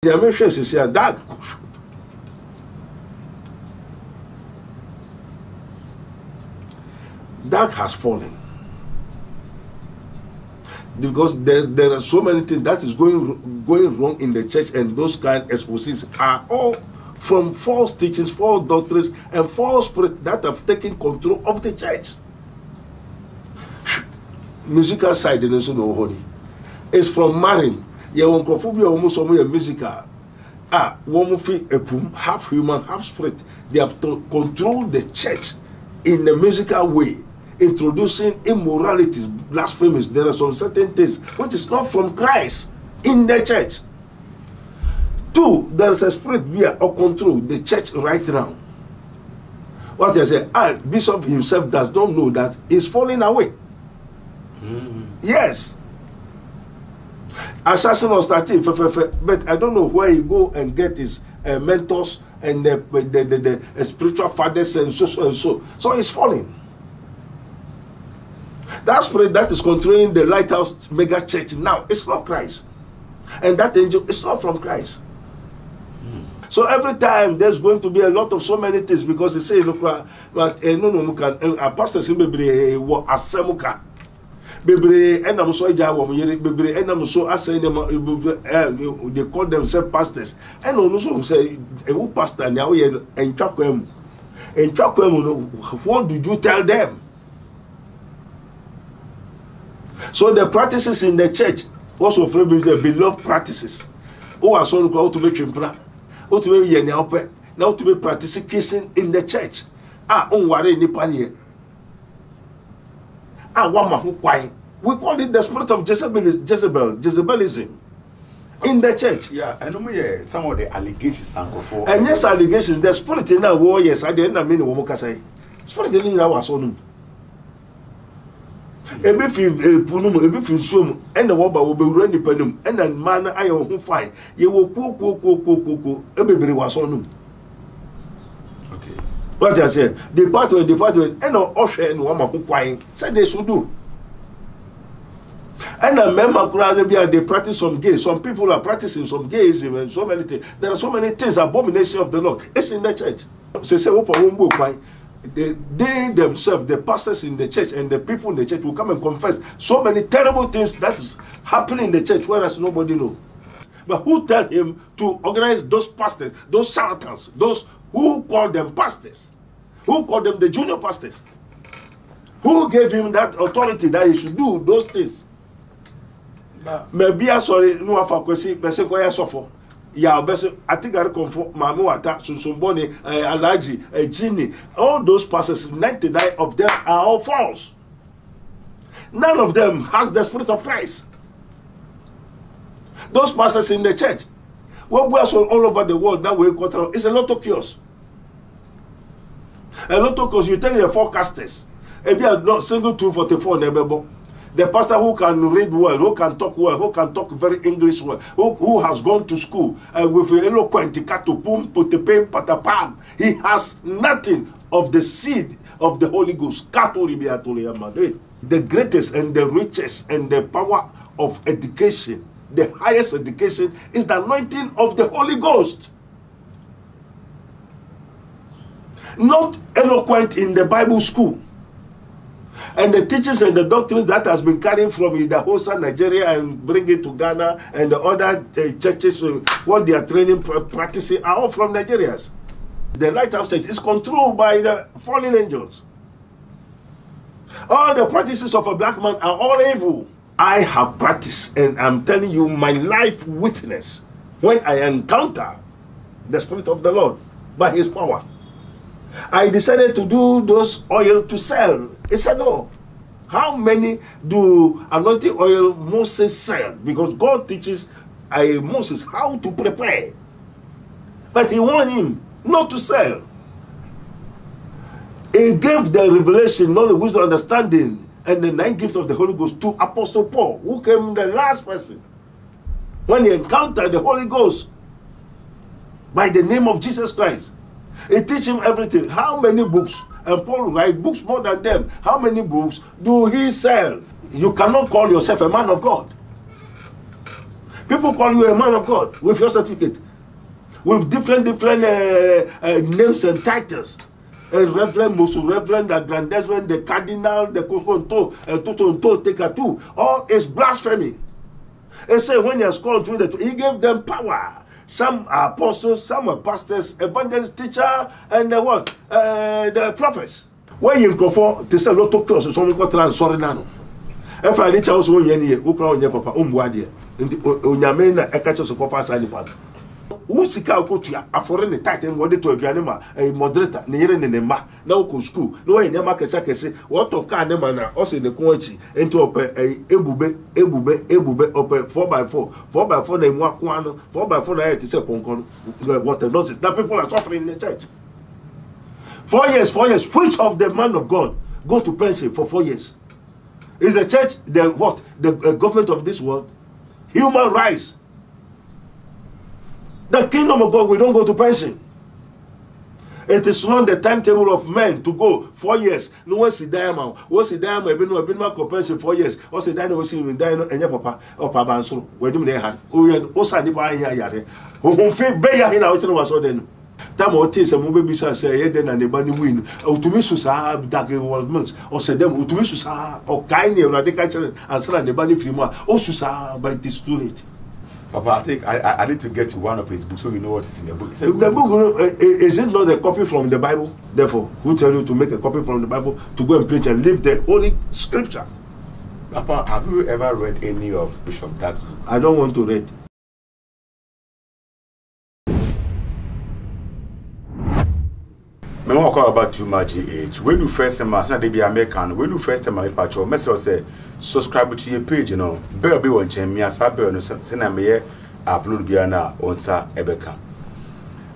The American is here, that has fallen. Because there are so many things that is going wrong in the church, and those kind of expositions are all from false teachings, false doctrines, and false spirits that have taken control of the church. Musical side in the no holy. It's from marrying. Your oncophobia almost musical. Woman feel half human, half spirit. They have to control the church in a musical way, introducing immoralities, blasphemies. There are some certain things which is not from Christ in the church. 2, there is a spirit via or control the church right now. What I say, Bishop himself does not know that he's falling away. Yes. Assassin was starting, but I don't know where he go and get his mentors and the spiritual fathers and so and so. So he's falling. That spirit that is controlling the Lighthouse mega church now, it's not Christ. And that angel is not from Christ. So every time there's going to be a lot of so many things, because they say, look, pastors in Bebre were asemuka. Bebre enam so eja wo yere bebre enam so asay them, they call themselves pastors. And ono so say ewu pastor na wo ye entwakwam. Entwakwam, what did you tell them? So the practices in the church also from the beloved practices. Oh, I saw how to make chimpra. How to make yenyaope. Now to be practicing kissing in the church. On worry nipanye. We call it the spirit of Jezebelism in the church. Yeah, I know some of the allegations. And yes, allegations. The spirit in our war, yes, I didn't mean what say. Spirit in our son. If you punum, if you swim, and the wobber will be running penum, and then man, I won't find. You will cook, everybody was on him. Okay. What I say, department, and no usher and woman who crying, said they should do. And a member they practice some gays. Some people are practicing some gayism and so many things. There are so many things, abomination of the Lord. It's in the church. They themselves, the pastors in the church and the people in the church will come and confess so many terrible things that is happening in the church, whereas nobody knows. But who tell him to organize those pastors, those charlatans, those who call them pastors, who call them the junior pastors? Who gave him that authority that he should do those things? Maybe I sorry, no afakwesi, bese kwaya sofo. Ya bese atigari comfort, mami wata, susumboni, alaji, jini. All those pastors, 99 of them are all false. None of them has the spirit of Christ. Those pastors in the church, what we are all over the world now, it's a lot of chaos. A lot of chaos. You take the forecasters. Maybe not single 244 nebebo. The pastor who can read well, who can talk well, who can talk very English well, who has gone to school with eloquent katupum, putepem, patapam. He has nothing of the seed of the Holy Ghost. The greatest and the richest and the power of education, the highest education, is the anointing of the Holy Ghost. Not eloquent in the Bible school. And the teachings and the doctrines that has been carried from Idahosa, Nigeria, and bring it to Ghana and the other churches, what they are training, practicing, are all from Nigerians. The Lighthouse Church is controlled by the fallen angels. All the practices of a black man are all evil. I have practiced, and I'm telling you my life witness when I encounter the Spirit of the Lord by His power. I decided to do those oil to sell. He said, no. How many do anointing oil Moses sell? Because God teaches Moses how to prepare. But he warned him not to sell. He gave the revelation, knowledge, wisdom, understanding, and the 9 gifts of the Holy Ghost to Apostle Paul, who came the last person. When he encountered the Holy Ghost by the name of Jesus Christ. He teach him everything. How many books? And Paul write books more than them. How many books do he sell? You cannot call yourself a man of God. People call you a man of God with your certificate, with different names and titles. Reverend, Most Reverend, the Grandesman, the Cardinal, the Totonto, Tekatu. All is blasphemy. And say when he has called to it, he gave them power. Some are apostles, some are pastors, evangelists, teacher, and the prophets. When you go for to say lot of clothes, so go transfer nano. If I reach out one year, ukra on your papa, umbuadi, unyamena, a catch of coffee side part. Usika Kotia, a foreign titan, what to a granima, a moderator, near in the ma, no school, no in the market, what to Kanema, also in the quality, into a ebube, up 4x4, 4x4 name Wakuano, 4x4 is a poncon, what the nonsense. Now people are suffering in the church. 4 years, 4 years. Which of the man of God go to pension for 4 years? Is the church the what? The government of this world? Human rights. The kingdom of God, we don't go to pension. It is not the timetable of men to go 4 years. No one see diamond. What's the diamond? I've been back for pension 4 years. What's the diamond? What's the diamond? And your papa or papa and so. When you have, oh, yeah, also nipa in yare. Who feel better in our was so then. Time or tis a movie business say then and the money win. Utumisus are dark involvements or say them Utumisus are or kind of radical and sell the money from Osusa, but it is too late. Papa, I think I need to get to one of his books so you know what is in the book. The book, is it not a copy from the Bible? Therefore, who tell you to make a copy from the Bible to go and preach and live the Holy Scripture? Papa, have you ever read any of Bishop Dag's book? I don't want to read. Me want to talk about too much age. When you first time, I they be American. When you first time, I patch your message say subscribe to your page. You know, bell be one chain. Me as a bell no say na me upload biya na onsa ebeka.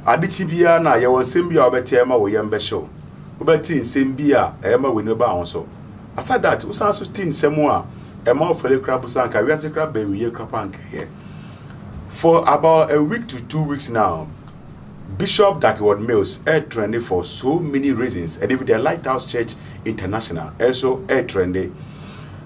Adichi biya na ye won sem biya obeti ema wo yembe show. Obeti nsem biya ema we no ba onso. Aside that, usan so tin nsem a ema ofele krab usan ka wi ase krab be we krab anka here. For about a week to 2 weeks now, Bishop Dagwood Mills are trending for so many reasons, and even the Lighthouse Church International also are trending.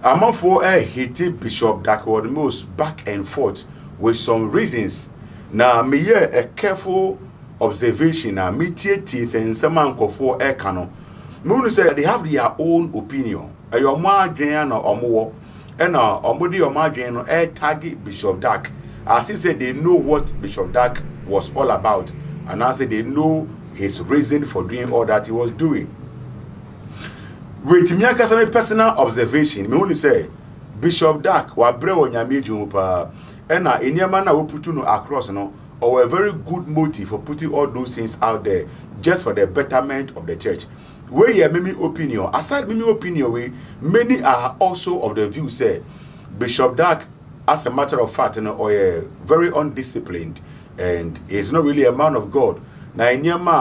Among for hated Bishop Dagwood Mills back and forth with some reasons. Now, me hear a careful observation. Now, me tears and some uncle for a canon. Moon say they have their own opinion. Your margin or more, and omebody or margin or target Bishop Dag, as if said they know what Bishop Dag was all about. And I say they know his reason for doing all that he was doing. With me, a personal observation, me only say Bishop Dag wa bre onyame jumpa, and any man will put you across or a very good motive for putting all those things out there just for the betterment of the church. Where you many opinion, aside many opinion, we many are also of the view say Bishop Dag, as a matter of fact, or very undisciplined. And he's not really a man of God. Now,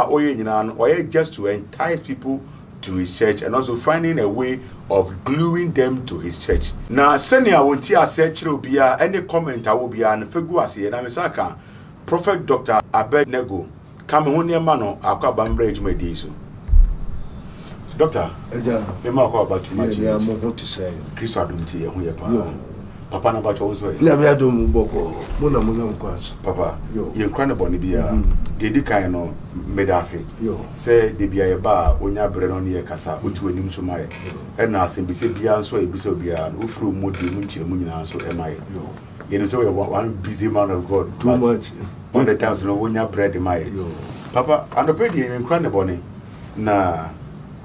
or just to entice people to his church and also finding a way of gluing them to his church. Now, senior won't hear search will be any comment I will be an Feguasi and Amisaka, Prophet Dr. Abednego, come on your mano, Aquabambridge Mediso. Doctor, we might talk about too much. Yeah, I'm going to say, Chris Adunti, and we are Papa na bacho onso e. Never had done boko. Mona nkwanso. Papa, you crane boni bia. Dedi kan no medase. Say de bia ye ba onya bre no ne kasa otu anim so mai. E na asem bi se bia nso e bi se bia no ufru modi mu nchire mu nyina so e mai. You know so one busy man of God. Too much. All the times no onya bread mai. Papa, andope de you crane boni na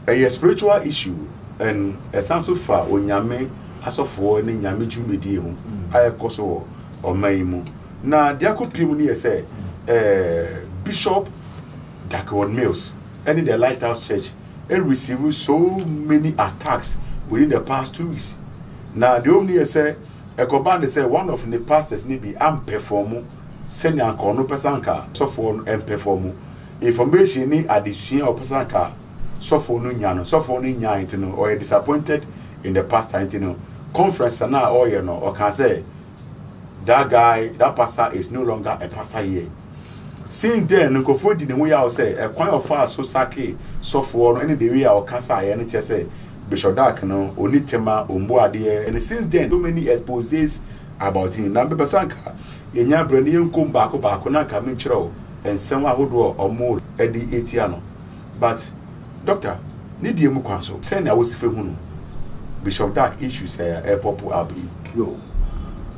a spiritual issue and a sense of fa onyame asofo ne nyame dwumedi ho ayekoso o maimu na diakopim ni say Bishop Dagwood Mills and the Lighthouse Church received so many attacks within the past 2 weeks. Now the only say ekoband say one of the pastors ni bi am perform senior kono pesanka sofo em perform information ni addition of pesanka sofo no nya no sofo no nya intino or disappointed in the past time conference na or you know or can say that guy, that pastor is no longer a pastor here. Since then, nkofo di ne ho ya say a kwan of far so sake so for no any the way our cancer and just say Bishop Dag no oni tema ombo ade and since then so many exposes about him. Now Bebesanka yenya brani yenkom baako na ka menkyerɛw ensɛm ahodo ɔmo edi etia no but doctor ni die mu kwan so sɛ na wosife hu no Bishop Dark issues pop up yo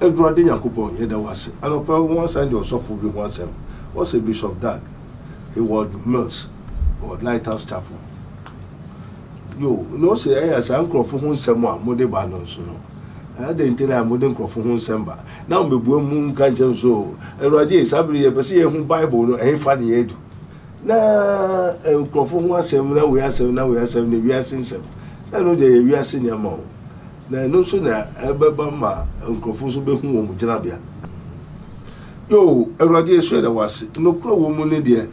Edward Yankopon yeda wase anopa one Sunday osofo bi one sem what's a Bishop Dark he was Mills or Lighthouse Chapel yo no say as ankrofo hu nsem a mode ba no so no ada intina mode nkrofo hu nsem ba na mebu mu nka nkyem so Edward sabiri ye pese ye hu Bible no fa ne edu na nkrofo hu asem na we asem ne wi asem say no dey wi asem ne ma na no so na ebeba ma nkrofo so be hu wo mu jinabia yo Edward so da wase no kro wo mu ne de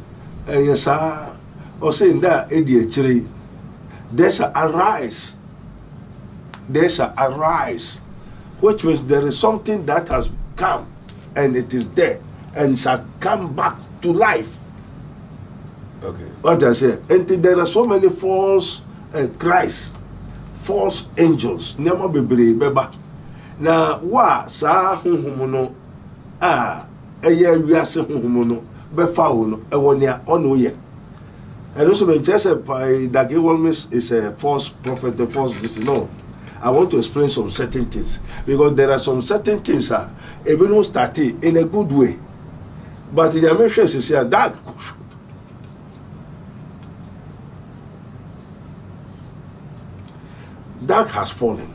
yesa o say nda edi akire there shall arise, which means there is something that has come and it is there and shall come back to life. Okay. What I say, and there are so many false Christ, false angels. Nema bebre beba. Na wa sa humuno eye wiase humuno befa wo no ewonia ono ye. And also, when Jesse that always is a false prophet, a false this. No, I want to explain some certain things because there are some certain things even starting in a good way, but in the American society, that has fallen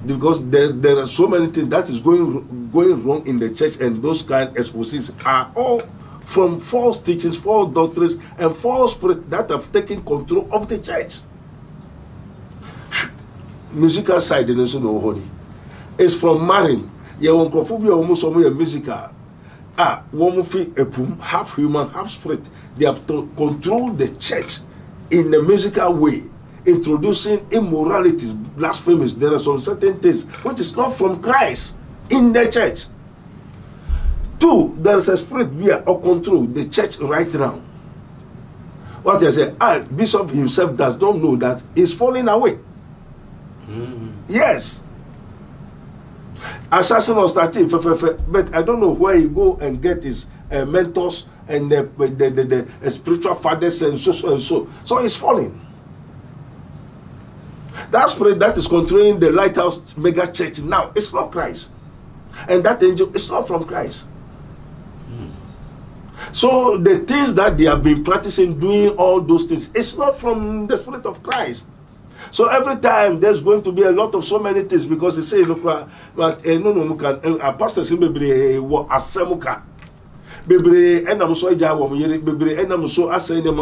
because there are so many things that is going wrong in the church, and those kind of expositions are all from false teachings, false doctrines, and false spirits that have taken control of the church. Musical side in no holy. It's from marrying. You want to almost musical. One feel half human, half spirit. They have to control the church in a musical way, introducing immoralities, blasphemies. There are some certain things which is not from Christ in the church. Two, there is a spirit where or control the church right now. What I say, Bishop himself does not know that he's falling away. Yes. Assassin was starting, but I don't know where he go and get his mentors and the spiritual fathers and so and so. So he's falling. That spirit that is controlling the Lighthouse mega church now, it's not Christ. And that angel is not from Christ. So the things that they have been practicing, doing all those things, it's not from the Spirit of Christ. So every time there's going to be a lot of so many things because they say, look, no, can a pastor say, baby, what asemuka, baby, and I'm so baby, and I'm so asking them,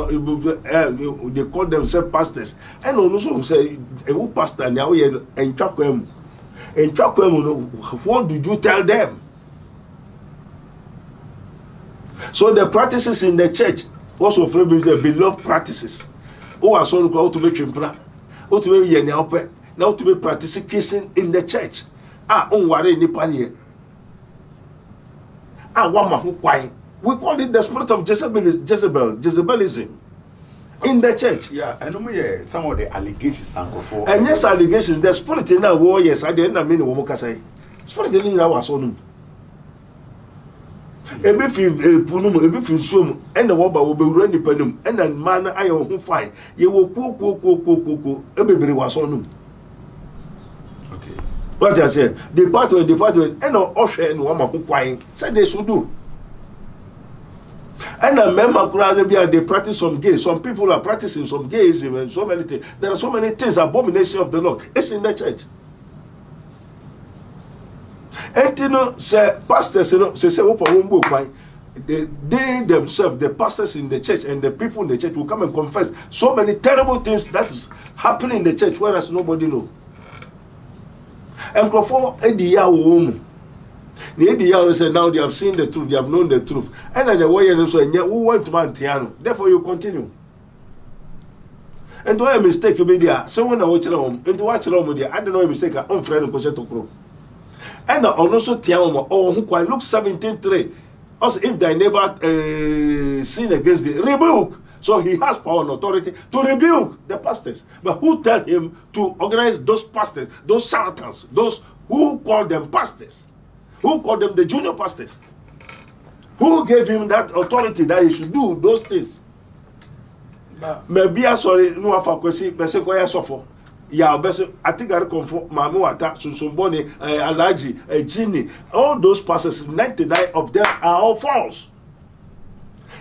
they call themselves pastors, and also say, a pastor now and Chakwem, what did you tell them? So the practices in the church also the beloved practices. Who are so called to make implant, or to be now to be practicing kissing in the church. On worry nipani. We call it the spirit of Jezebelism in the church. Yeah, I know some of the allegations and yes, allegations. The spirit in our war, yes, I didn't mean what say. Spirit in our son. Ebe fi punum ebe fi nsuom ene wo ba wo be wura nipa num ene man na aye ho fine ye wo ko ebebere waso num. Okay, what I say, department ene ohwe ene wo ma ho kwan say they should do. And a member they practice some gays. Some people are practicing some gayism and so many things. There are so many things, abomination of the Lord. It's in the church. And you know, say pastors, you know, say they themselves, the pastors in the church and the people in the church will come and confess so many terrible things that is happening in the church, whereas nobody know. And before Edia womb, the Edia said now they have seen the truth, they have known the truth, and then the way and so who went to Mantiano. Therefore, you continue. And do a mistake, you be there. Someone I watch home, and to watch home with you. I don't know a mistake. I'm friend of Kosheto. And also Tiamo or who can look 17:3. Also, if thy neighbor sin against thee, rebuke. So he has power and authority to rebuke the pastors. But who tell him to organize those pastors, those charlatans, those who call them pastors? Who called them the junior pastors? Who gave him that authority that he should do those things? Maybe I sorry, no afa kwesi, bese kwa ya sofo. Ya bese, I think I confirm Mami Wata, Sunsumboni, Alaji, Gini, all those pastors, 99 of them are all false.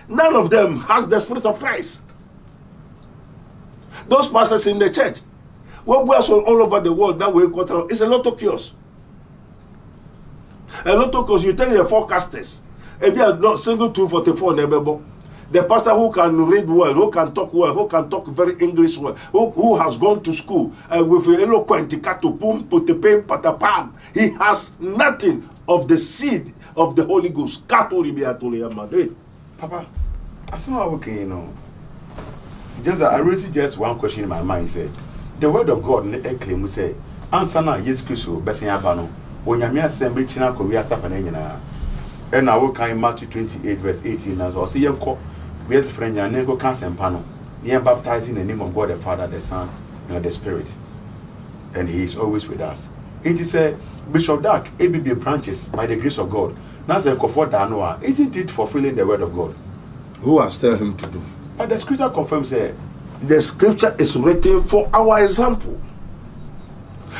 None of them has the Spirit of Christ. Those pastors in the church, what we are all over the world now, it's a lot of chaos. A lot of chaos. You take the forecasters, maybe a not single 244 nebebo. The pastor who can read well, who can talk well, who can talk very English well, who has gone to school with eloquent katupum, potepem, patapam. He has nothing of the seed of the Holy Ghost. Papa, I somehow okay, you know. Just I raised just one question in my mind. Say, the word of God claim we say, answer na yes Christo, besia bano. Onyamia sembe china Korea safana nyina. And I will kind Matthew 28 verse 18 as well. See you call. We have friend Yanego Kansempano. He am baptized in the name of God the Father, the Son, and the Spirit. And he is always with us. It is a Bishop Dark, ABB branches by the grace of God. Now say comfort Danoa. Isn't it fulfilling the word of God? Who has told him to do? But the scripture confirms that the scripture is written for our example.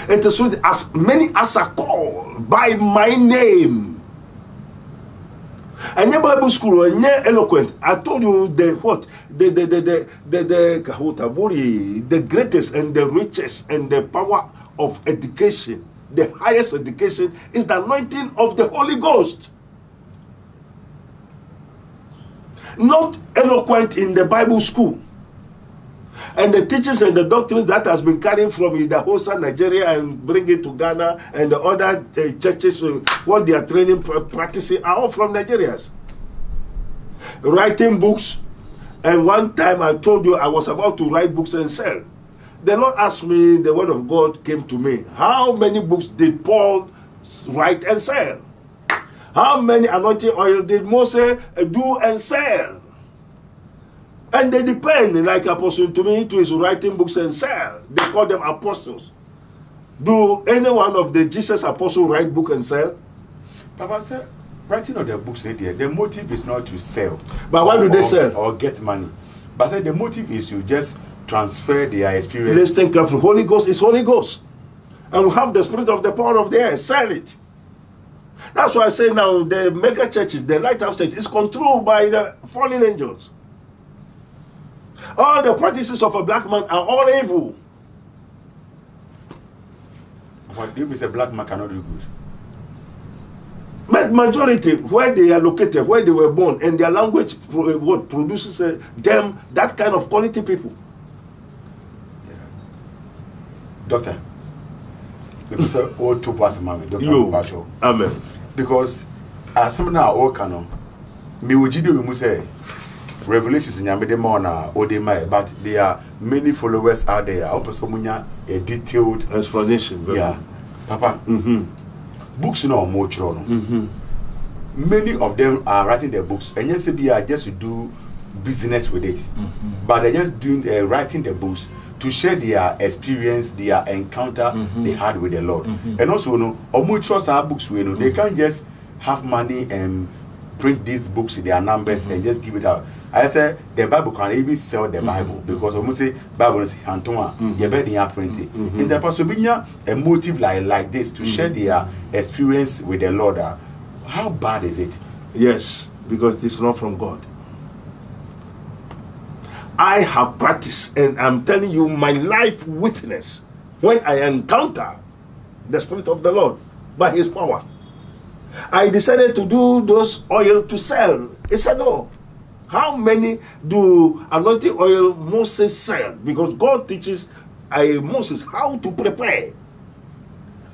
It is written, as many as are called by my name. And your Bible school, and you're eloquent. I told you the greatest and the richest and the power of education, the highest education is the anointing of the Holy Ghost. Not eloquent in the Bible school. And the teachings and the doctrines that has been carried from Idahosa, Nigeria, and bring it to Ghana and the other churches, what they are training, practicing, are all from Nigerians. Writing books, and one time I told you I was about to write books and sell. The Lord asked me, the word of God came to me, how many books did Paul write and sell? How many anointing oil did Moses do and sell? And they depend, like Apostle to me, to his writing books and sell. They call them apostles. Do any one of the Jesus apostles write book and sell? Papa said, writing of their books, the motive is not to sell. But why do they sell? Or get money. But the motive is to just transfer their experience. Listen carefully. Holy Ghost is Holy Ghost. And we have the spirit of the power of the air. Sell it. That's why I say now the mega churches, the lighthouse church, is controlled by the fallen angels. All the practices of a black man are all evil. What do you mean a black man cannot do good? But majority, where they are located, where they were born, and their language what produces them that kind of quality people. Yeah. Doctor, because all two pass mommy, Doctor. Amen. Because as some now all canon, me would you we say Revelations in Yamedemona or they might, but there are many followers out there. I a detailed explanation. Yeah, Papa. Books no more Many of them are writing their books, and yes, they are just to do business with it. But they're just doing writing the books to share their experience, their encounter they had with the Lord. And also, no, trust our books. We know they can't just have money and print these books, their numbers, and just give it out. I said the Bible can even sell the Bible because almost say Bible is Antoine, you better print it. In the past, a motive like this to share their experience with the Lord. How bad is it? Yes, because it's not from God. I have practiced, and I'm telling you my life witness when I encounter the Spirit of the Lord by His power. I decided to do those oil to sell. He said no. How many do anointing oil Moses sell? Because God teaches Moses how to prepare.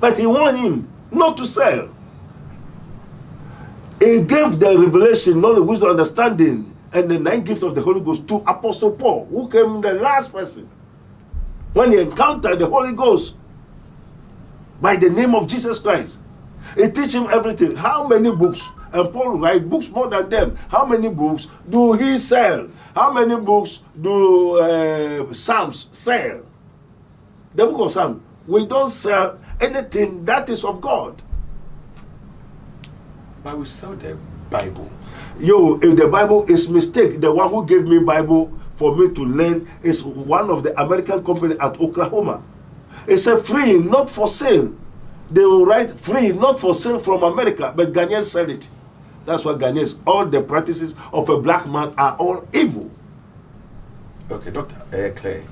But he warned him not to sell. He gave the revelation, knowledge, wisdom, understanding, and the 9 gifts of the Holy Ghost to Apostle Paul, who came the last person. When he encountered the Holy Ghost by the name of Jesus Christ, he teach him everything. How many books? And Paul write books more than them. How many books do he sell? How many books do Psalms sell? The book of Psalms. We don't sell anything that is of God. But we sell the Bible. Yo, if the Bible is mistake, the one who gave me Bible for me to learn is one of the American company at Oklahoma. It's a free, not for sale. They will write free, not for sale from America, but Ghanaians sell it. That's what Ghanaians, all the practices of a black man are all evil. Okay, Doctor, Claire.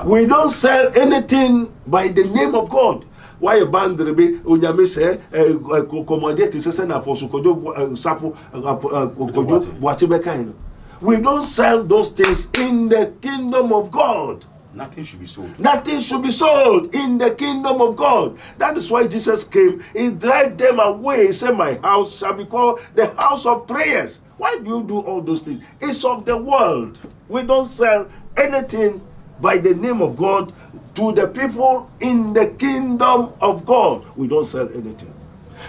We don't sell anything by the name of God. Why a band rebe onyame say commandate say na apostle kojo safo kojo boachebeka. We don't sell those things in the kingdom of God. Nothing should be sold. Nothing should be sold in the kingdom of God. That is why Jesus came. He drive them away. He said, my house shall be called the house of prayers. Why do you do all those things? It's of the world. We don't sell anything by the name of God to the people in the kingdom of God. We don't sell anything.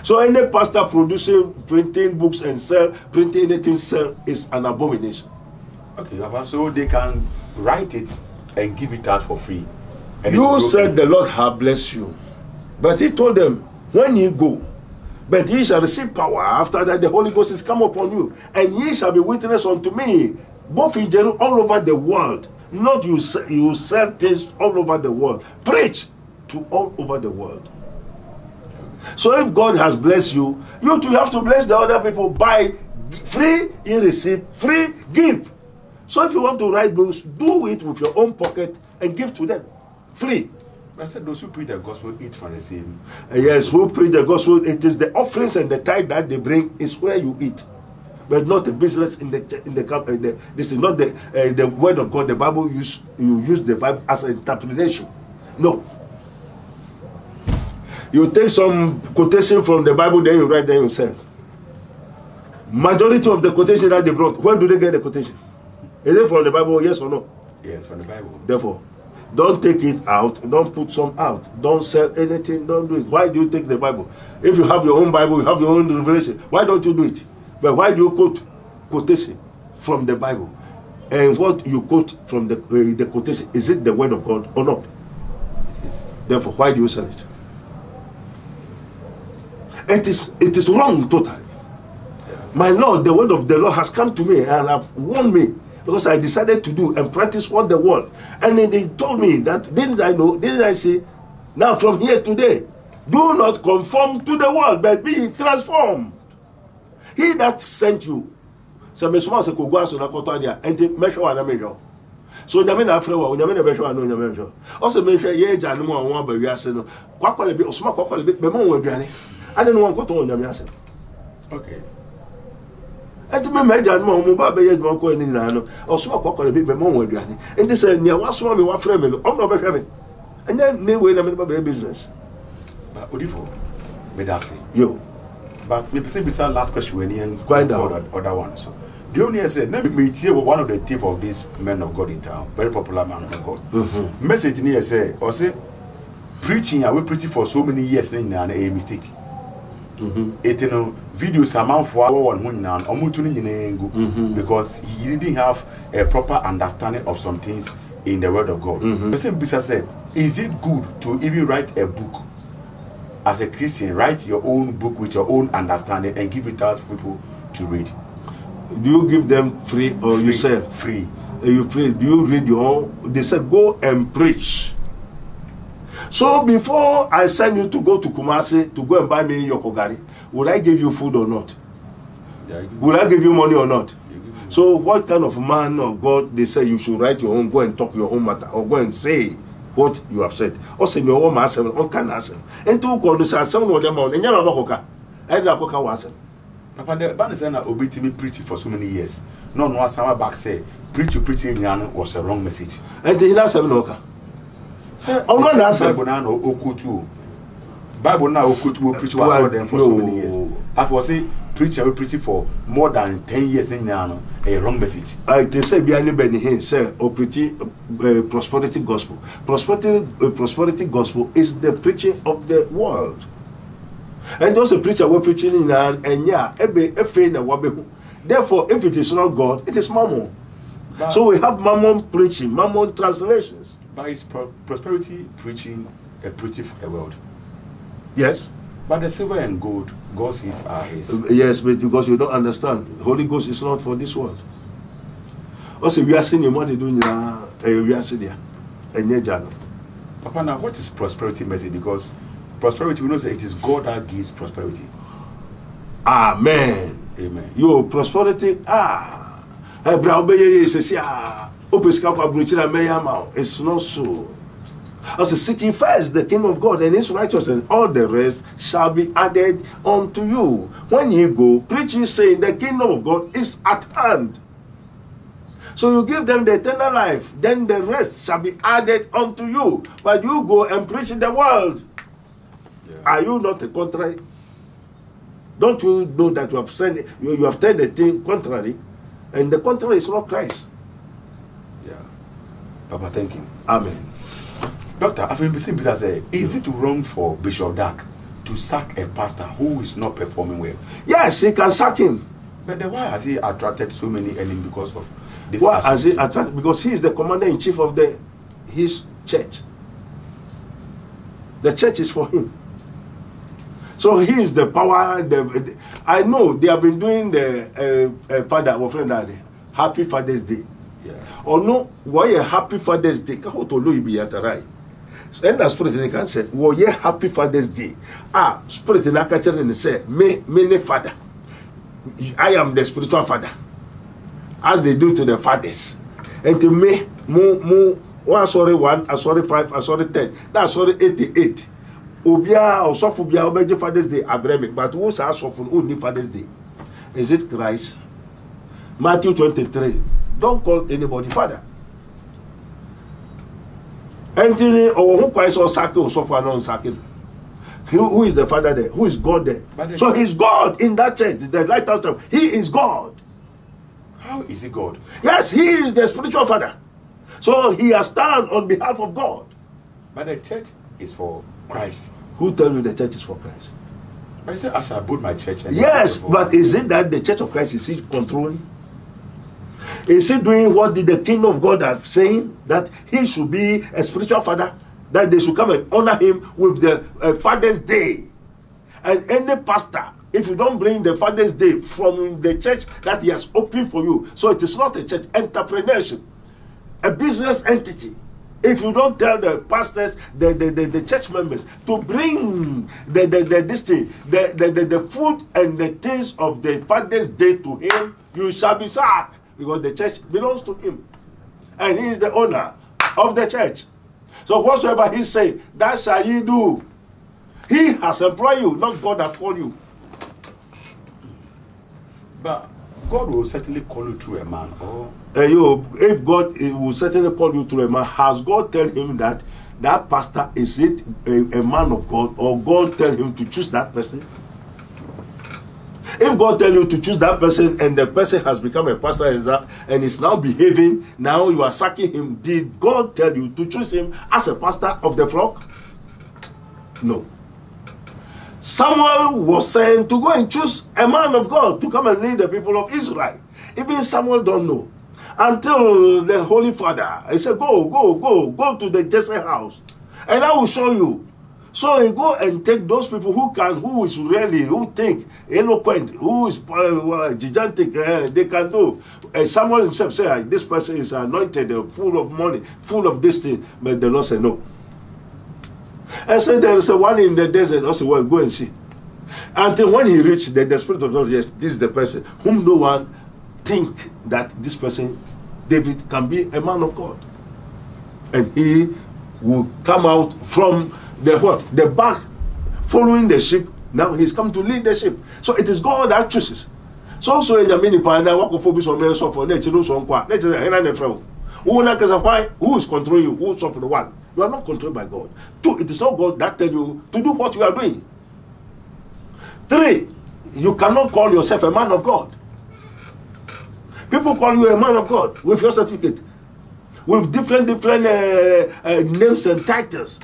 So any pastor producing, printing books and printing anything sell is an abomination. Okay, so they can write it and give it out for free. And you said the Lord have blessed you. But he told them, when you go, but ye shall receive power. After that the Holy Ghost is come upon you. And ye shall be witness unto me, both in Jerusalem, all over the world. Not you sell things all over the world. Preach to all over the world. So if God has blessed you, you too have to bless the other people. By free, you receive, free, give. So if you want to write books, do it with your own pocket and give to them. Free. But I said those who preach the gospel eat from the same. Yes, who preach the gospel, it is the offerings and the tithe that they bring is where you eat. But not the business in the this is not the word of God. The Bible you use the Bible as an interpretation. No. You take some quotation from the Bible, then you write them yourself. Majority of the quotation that they brought, where do they get the quotation? Is it from the Bible, yes or no? Yes, from the Bible. Therefore, don't take it out. Don't put some out. Don't sell anything. Don't do it. Why do you take the Bible? If you have your own Bible, you have your own revelation. Why don't you do it? But why do you quote quotation from the Bible? And what you quote from the quotation, is it the word of God or not? It is. Therefore, why do you sell it? It is wrong totally. My Lord, the word of the Lord has come to me and have warned me, because I decided to do and practice what the word. And then they told me that, didn't I say, now from here today, do not conform to the world, but be transformed. He that sent you, so me small se ko gwa so na koto dia, enti mehwe wa na mehwe. So nyame na afre wa, nyame na mehwe wa no nyame mehwe. O se mehwe ye agya no mo won ba wiase no. Kwakwale bi osoma kwakwale bi be mo won aduane. Ade no won koto nyame ase. Okay. Enti me agya no mo ba be ye mo ko ni na no. Osoma kwakwale bi be mo won aduane. Enti se nia wasoma me wa frɛ me no, o no behwe me. Enya ne we na me ba be business. But Odifo, me da say. Yo. But me person beside last question when and Grind down other one. So the only said, let me meet here with one of the tip of these men of God in town, very popular man of God. Message near say, or say, preaching, I will preach for so many years in a mistake. It you know videos amount for our one now because he didn't have a proper understanding of some things in the word of God. Person business said, is it good to even write a book? As a Christian, write your own book with your own understanding and give it out for people to read. Do you give them free or free, you sell? Free. You free? Do you read your own? They said go and preach. So before I send you to go to Kumasi to go and buy me your kogari, would I give you food or not? Yeah, would I give you money or not? So what kind of man or God they say you should write your own, go and talk your own matter, or go and say what you have said? Or say your own master on can answer. And to call the son of them on and Yamakoka. I don't know was. Papa, the Banasana obeyed me preaching for so many years. No one summer back say preaching Yan was a wrong message. And they now say no. Sir, oh no, that's Bible now Okutu. Bible now Okutu preach was for them for so many years. I was say preaching for more than 10 years in Yano, a wrong message. They say behind Benny here, say or preaching prosperity gospel. Prosperity gospel is the preaching of the world. And those preachers were preaching in and yeah, therefore, if it is not God, it is mammon. But so we have mammon preaching, mammon translations. But is prosperity preaching a preaching for the world? Yes. But the silver and gold, God says are his. Yes, but because you don't understand, Holy Ghost is not for this world. Also, we are seeing what they do now. We are seeing there. Papa, now what is prosperity message? Because prosperity, we know that it is God that gives prosperity. Amen. Amen. Your prosperity, it's not so. As a seeking first the kingdom of God and his righteousness, all the rest shall be added unto you. When you go, preaching saying the kingdom of God is at hand. So you give them the eternal life, then the rest shall be added unto you. But you go and preach in the world. Yeah. Are you not a contrary? Don't you know that you have said you have turned the thing contrary, and the contrary is not Christ? Yeah. Papa, thank you. Amen. Doctor, I've been saying, Peter say, is it wrong for Bishop Dark to sack a pastor who is not performing well? Yes, he can sack him. But then why has he attracted so many enemies because of this? Why has he attracted? Because he is the commander-in-chief of his church. The church is for him. So he is the power. I know they have been doing the father or friend daddy. Happy Father's Day. Yeah. Or no, why a happy Father's Day? How to lo be at right? And the spirit they can say, "Why a happy Father's Day?" Spirit in catcher and say, "Me father. I am the spiritual father," as they do to the fathers. And to me, one sorry 1, I sorry 5, I sorry 10, now sorry 88. Obia or Sophobia Obeja Father's Day, Abrahamic, but who says often only Father's Day? Is it Christ? Matthew 23. Don't call anybody father. Anthony or who Christ or Saki or Sophia non Saki. Who is the father there? Who is God there? So he's God in that church, the lighthouse church. He is God. How is he God? Yes, he is the spiritual father. So he has stand on behalf of God. But the church is for Christ. Who tell you the church is for Christ? But he said, I shall build my church. And yes, but is it that the church of Christ is he controlling? Is he doing what did the kingdom of God have saying? That he should be a spiritual father? That they should come and honor him with the Father's Day. And any pastor, if you don't bring the Father's Day from the church that he has opened for you, so it is not a church, entrepreneurship, a business entity. If you don't tell the pastors, the church members to bring the food and the things of the Father's Day to him, you shall be sacked, because the church belongs to him, and he is the owner of the church. So whatsoever he say, that shall ye do. He has employed you, not God that called you. But God will certainly call you through a man. Or if God will certainly call you through a man, has God tell him that that pastor is it a man of God, or God tell him to choose that person? If God tell you to choose that person and the person has become a pastor and is now behaving, now you are sacking him, did God tell you to choose him as a pastor of the flock? No. Samuel was saying to go and choose a man of God to come and lead the people of Israel. Even Samuel don't know. Until the Holy Father, he said, go to the Jesse house, and I will show you. So he go and take those people who is really, who think eloquent, who is gigantic, they can do. Samuel himself said, this person is anointed, full of money, full of this thing. But the Lord said, no. I said, there is a one in the desert. I said, well, go and see. Until when he reached the Spirit of God, yes, this is the person whom no one think that this person, David, can be a man of God. And he will come out from the back, following the sheep. Now he's come to lead the sheep. So it is God that chooses. So in the mini panda, what focus on men suffer, nature knows on qua, nature and who is controlling you? Who suffer the one? You are not controlled by God. 2, it is not God that tell you to do what you are doing. 3, you cannot call yourself a man of God. People call you a man of God with your certificate, with different names and titles.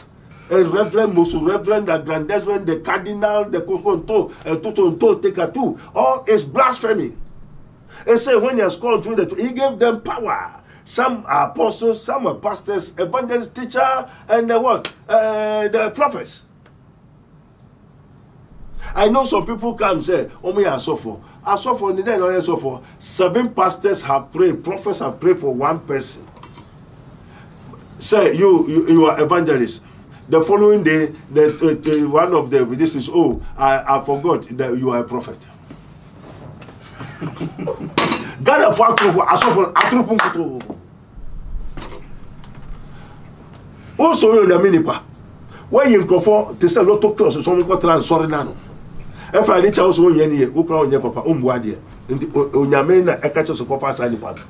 Reverend, Musu, Reverend, the Grandesman, the Cardinal, the Kokonto, Taker too. All is blasphemy. And say when he has called to it, he gave them power. Some are apostles, some are pastors, evangelists, teacher, and the prophets. I know some people come say, oh me I suffer. I suffer in the day, I suffer. 7 pastors have prayed, prophets have prayed for one person. Say you are evangelist. The following day, one of the this is I forgot that you are a prophet. God for I suffer. Also, you the minipa. When you go for to say lot of clothes, so go transfer nano. If I reach house on ye, who crown your papa, umbuadia, and Onyamena, a catch of coffee sign part.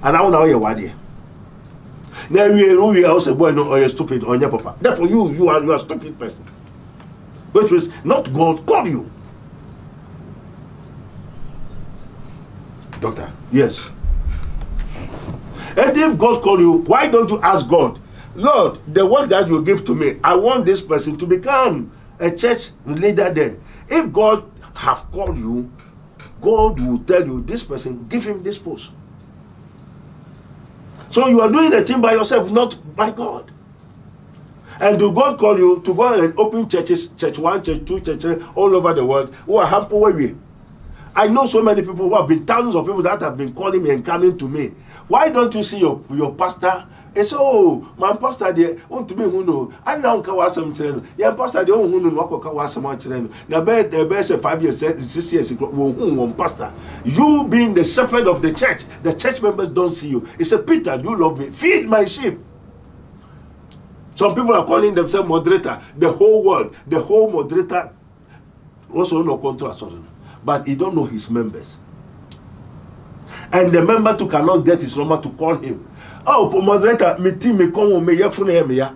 And I know your idea. Now we are also boy no or you're stupid on your papa. Therefore, you are a stupid person. Which was not God called you. Doctor. Yes. And if God called you, why don't you ask God, Lord, the work that you give to me, I want this person to become a church leader there. If God have called you, God will tell you, this person, give him this post. So you are doing a thing by yourself, not by God. And do God call you to go and open churches, church 1, church 2, church 3, all over the world, who are hampered away? I know so many people who have been, thousands of people that have been calling me and coming to me. Why don't you see your pastor? And so, oh, my pastor, they want to be who know. I don't know what some children. Yeah, pastor, they don't know what some children. Now, the best 5 years, 6 years, one pastor. You being the shepherd of the church members don't see you. It's a Peter, you love me. Feed my sheep. Some people are calling themselves moderator. The whole world, the whole moderator also no control. But he don't know his members. And the member too cannot get his number to call him. Oh, moderator, me team me come me ya phone him ya.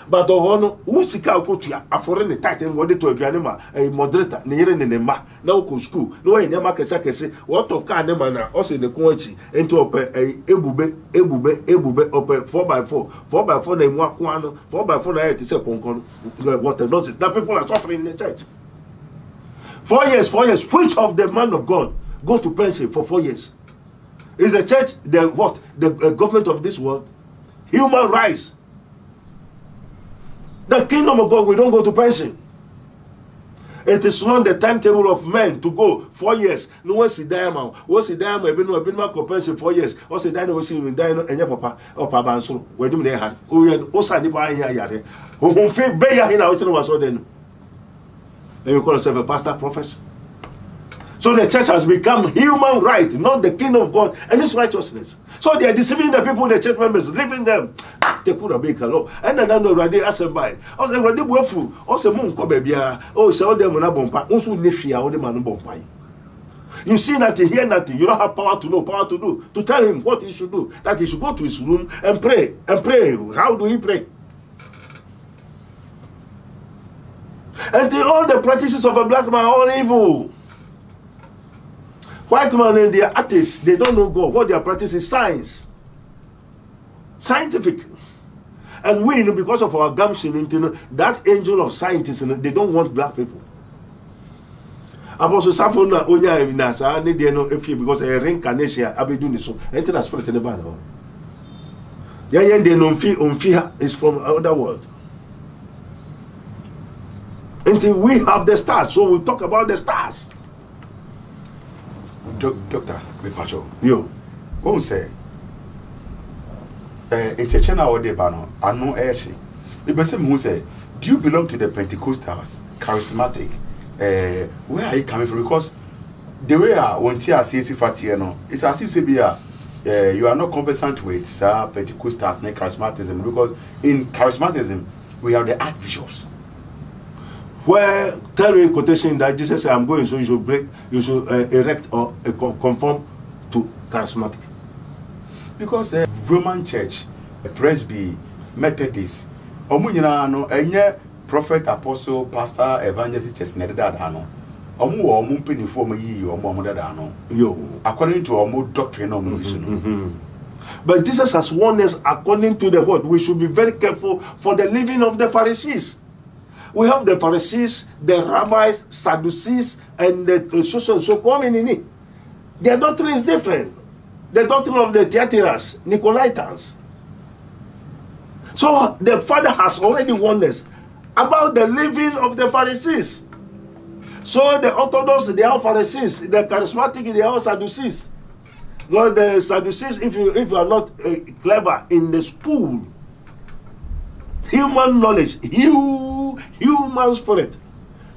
But ono who sika okotua afore ne title ngo de to aduane ma moderator ne yere ne ma na ko school no e nyama kese what to ka ne ma na o se ne ko achi enti ope ebube ope 4x4 na emu akwa ano 4x4 na yet say ponkon what the nonsense that people are suffering in the church. 4 years, which of the man of God go to pension for 4 years? Is the church the government of this world? Human rights. The kingdom of God, we don't go to pension. It is not the timetable of men to go 4 years. No one see diamond. What's the diamond? Been no pension 4 years. What's the diamond? What's the diamond? And your papa or papa and so. Where do they have? Oh, yeah. Also, the buy here, yeah. Who feel better in our children was all then. And you call yourself a pastor, prophet. So the church has become human right, not the kingdom of God and its righteousness. So they are deceiving the people, the church members, leaving them. They could have been law. And then already asked by. I was already woeful. Also, moon cobebia. Oh, so them on a bompa. Also, nifia or the man bompai. You see nothing, hear nothing. You don't have power to know, power to do. To tell him what he should do. That he should go to his room and pray. And pray. How do he pray? And all the practices of a black man are all evil. White man and their artists, they don't know God. What they are practicing is science. Scientific. And we, because of our gumption, that angel of scientists, they don't want black people. Apostle Safona Onya Nasa, they know if you because a reincarnation, I'll be doing this. So, enter the spirit in the band. Yeah, they know fear is from other world. Until we have the stars, so we talk about the stars. Doctor, me pacho. Yo. What say? In Chechena or Debano, I know Ashi. The person who say, do you belong to the Pentecostals, charismatic? Where are you coming from? Because the way I want to see it's as if you are not conversant with Pentecostals and charismatism, because in charismatism we have the archbishops. Where tell me in quotation that Jesus said, I'm going, so you should erect or conform to charismatic. Because the Roman Church, the Presby, Methodist, Omunyana no enye prophet, apostle, pastor, evangelist, church nedada no. Omu mpeni form yi omu dada no. Yo, according to omu doctrine omu use no. But Jesus has warned us according to the word. We should be very careful for the living of the Pharisees. We have the Pharisees, the rabbis, Sadducees, and the so coming in it. Their doctrine is different. The doctrine of the Theatiras, Nicolaitans. So the Father has already warned us. about the living of the Pharisees. So the Orthodox, they are Pharisees. The Charismatic, they are Sadducees. Because the Sadducees, if you are not clever in the school, human knowledge, human spirit,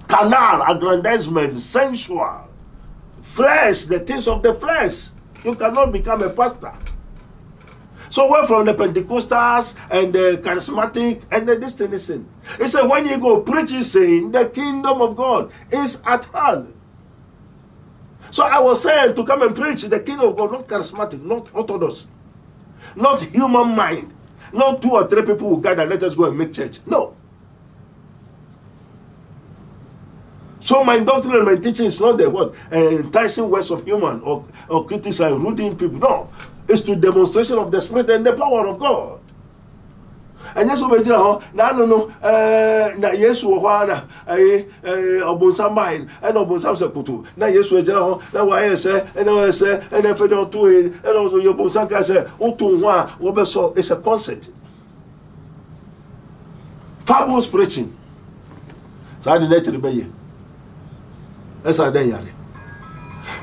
carnal, aggrandizement, sensual, flesh, the things of the flesh, you cannot become a pastor. So we're from the Pentecostals and the Charismatic and the destination. He said, when you go preaching, saying the kingdom of God is at hand. So I was saying to come and preach the kingdom of God, not charismatic, not orthodox, not human mind, not 2 or 3 people who gather, let us go and make church. No. So my doctrine and my teaching is not the what enticing words of human or criticizing, rooting people. No. It's to demonstration of the Spirit and the power of God. And yes, we no, na yes, Wana, Obonsam Mine, and Obonsam Sakutu. Na yes, we na why say, and I say, and if I don't do it, and also your Bonsanka say, Utunwa, Wobeso, it's a concert. Fabulous preaching. So I did that to the bay. That's our day.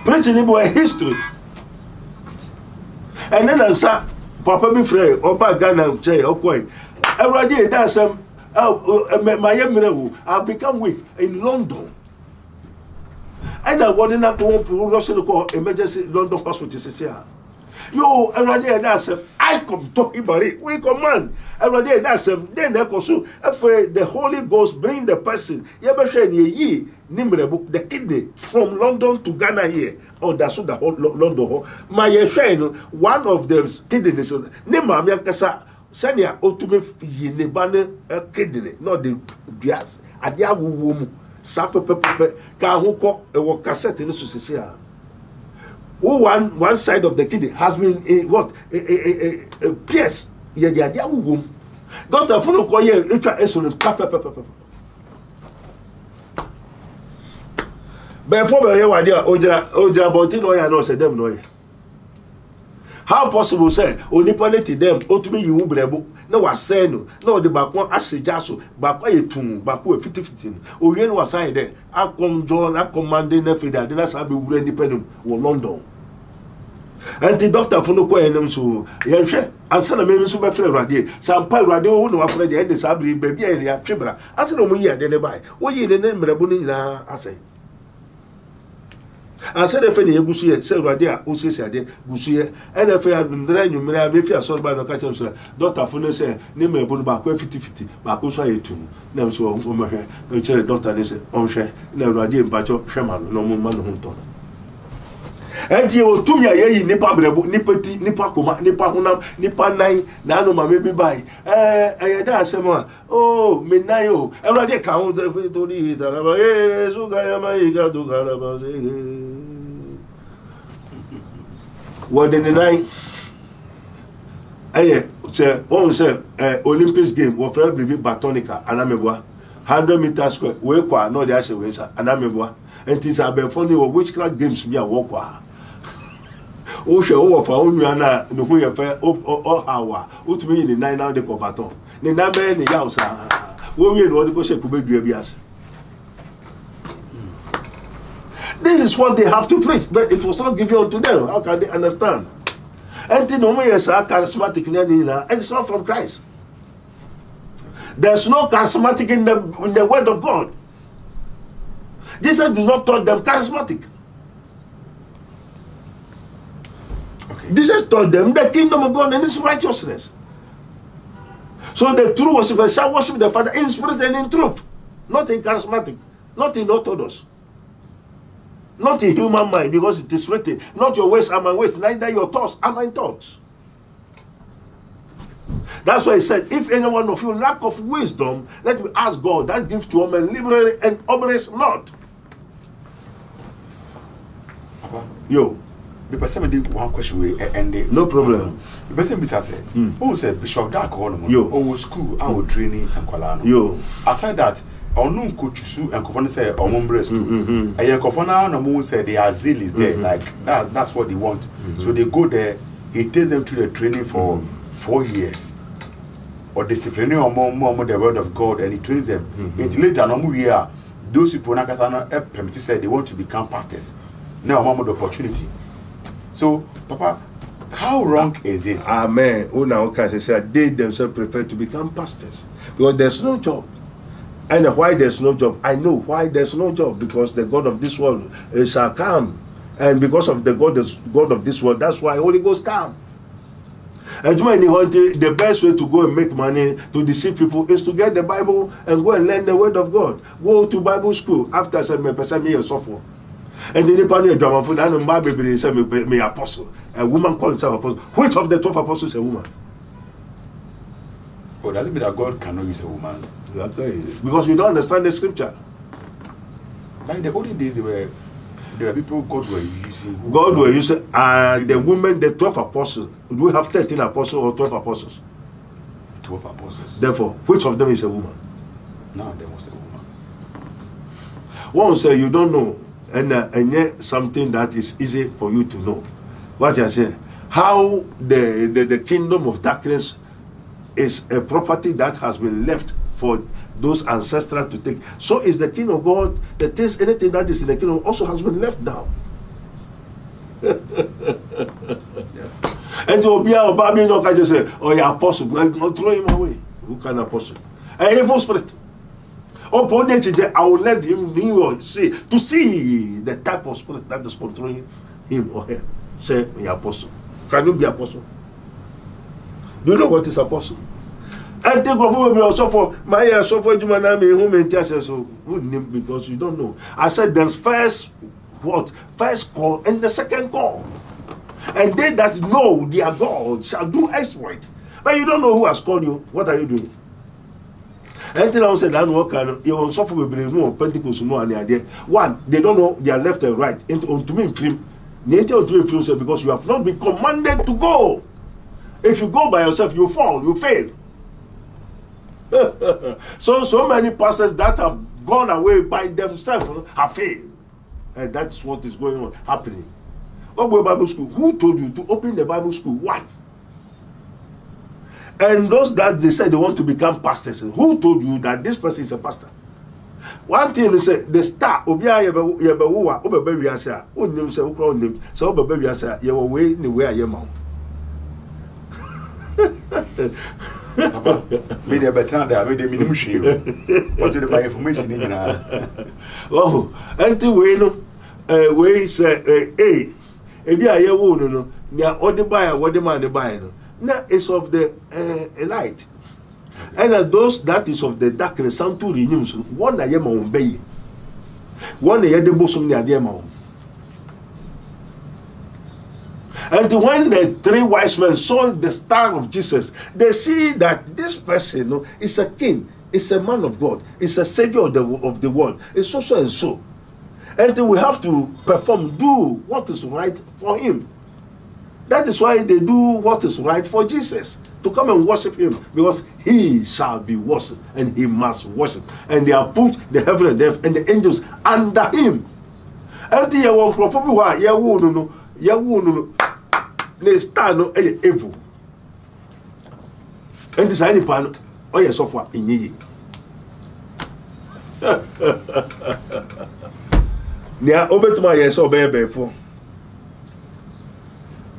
Preaching about history. And then I said, Papa be free, Oba Ghana, Jay, Okoy. Every day, that's I've become weak in London. And I wasn't going to Russian call emergency London hospital. Yo, every day, that's I come talking about it. We command. Every day, that's then they consume. If the Holy Ghost bring the person, you ever say, the kidney from London to Ghana here. Oh, that's what the whole London. My friend, one of the kidneys, Nema Miankasa, Sanya Otume Yinebane kidney, not the Dias, Adia Wum, Sapa Pepe, Kahuko, a cassette in the society. One side of the kidney has been a pierce. Yeah, the Adia Wum. Doctor Funokoye, Ultra Esolin, Papa. Before we hear idea, Ojra Bontin oya no say them no. How possible say onipaneti them otumi you brebo na wa say no na the bakwa asija so bakwa yetun bakwa 50-50 owie no wa say there akom John commanding na feda na sa be wura ni penum wo London and the doctor for no ko enem so ye hwe ansa na me so be frɛ Awurade sampa Awurade wo no wa frɛ de end sa be bia ya twebra ansa na mo yi ade ne bai wo yi ne mrebo ni nyina asɛ. I said, if any Gusia, said Radia, who says I did, Gusia, and if I had been there, you may have been so by the catcher, sir. Doctor Fune said, name a bone back 50-50, Bakusa 2. Now, so, no chair, doctor, and said, on share, no Radia, Bajo, Shaman, no more man who and you to me, a nipa brebo, nipati, nipa coma, nipa hunam, nipa nine, nano, maybe by. I had some, oh, Minayo, and Radia count the Vittori, Taraba, Sugayama, do Garabas. What in the night? Say, oh, say, Olympics game, or for every batonica, Anamebwa, 100 meters square, Wekwa, no, the Asha Winsa, Anamebwa, and tis a funny or witchcraft games be a walkwa. Oh, she over own Yana, no way affair, or hour, what to me in the 9 hour de combatant. The number in the house, what we know the question could be Drabias. This is what they have to preach, but it was not given unto them. How can they understand? And the no is a charismatic nina, and it's not from Christ. There's no charismatic in the word of God. Jesus did not taught them charismatic. Okay. Jesus taught them the kingdom of God and its righteousness. So the true worshiper shall worship the Father in spirit and in truth, not in charismatic, not in orthodox. Not in human mind, because it is written, not your ways are my ways, neither your thoughts are my thoughts. That's why he said, if any one of you lack of wisdom, let me ask God, that gives to woman liberally and obeys not. Papa, yo, the person did one question and no problem. The person said, who said Bishop Dark yo, our school, our training and Colano. Yo, aside that, Onu Kuchusu and Kofana say or Mumbre school. And Kofana no moon said their zeal is there, like that's what they want. So they go there, he takes them to the training for 4 years. or discipline or more the word of God, and he trains them. Until later, no we are those people permit said they want to become pastors. Now, mom the opportunity. So, Papa, how wrong is this? Amen. Oh, now okay, say they themselves prefer to become pastors because there's no job. And why there's no job? I know why there's no job, because the God of this world shall come, and because of the God of this world, that's why Holy Ghost come. And the best way to go and make money to deceive people is to get the Bible and go and learn the word of God. Go to Bible school after me a sophomore. And then you find a drama for that, and my baby say me apostle. A woman calls herself apostle. Which of the 12 apostles is a woman? Oh, doesn't mean that God cannot use a woman. Okay. Because you don't understand the scripture. Like in the olden days, there were people God were using. God were using the women, the 12 apostles. Do we have 13 apostles or 12 apostles? 12 apostles. Therefore, which of them is a woman? None of them was a woman. One say you don't know, and yet something that is easy for you to know. What I say? How the kingdom of darkness is a property that has been left for those ancestors to take. So is the kingdom of God. The things, anything that is in the kingdom also has been left down. And to Obia or Babi no can just say, oh yeah, apostle, I'll throw him away. Who can apostle? An evil spirit. I will let him to see the type of spirit that is controlling him or her. Say the apostle. Can you be apostle? Do you know what is apostle? And take off also for my so for Jumanami whom and because you don't know. I said there's first what? First call and the second call. And they that know their God shall do exploit. But you don't know who has called you. What are you doing? Until I said that work and you also for no Pentecost no any idea. One, they don't know their left and right. Into on to me film. Because you have not been commanded to go. If you go by yourself, you fall, you fail. So many pastors that have gone away by themselves have failed. And that's what is going on, happening. What Bible school? Who told you to open the Bible school? One. And those that they said they want to become pastors, who told you that this person is a pastor? One thing they say, the star, Obia Yabawa, Obebeviasa, who names say, who name, so Obebeviasa, you will wait in the way I am. Made a better than made a minimum shield. What did buy information in? Oh, anyway, no, way say, eh, Ebia Yawu, no, near all the buyer, what the man the buyer, no. Now it's of the light. And those that is of the darkness, some two renews. One I am on bay. One I had the bosom near the amount. And when the three wise men saw the star of Jesus, they see that this person is a king, is a man of God, is a savior of the world, is so and so. And we have to do what is right for him. That is why they do what is right for Jesus, to come and worship him, because he shall be worshipped and he must worship. And they have put the heaven and earth and the angels under him. And the they stand no evil. And this any pan or yes of what in ye. Near Obetma yes or baby for.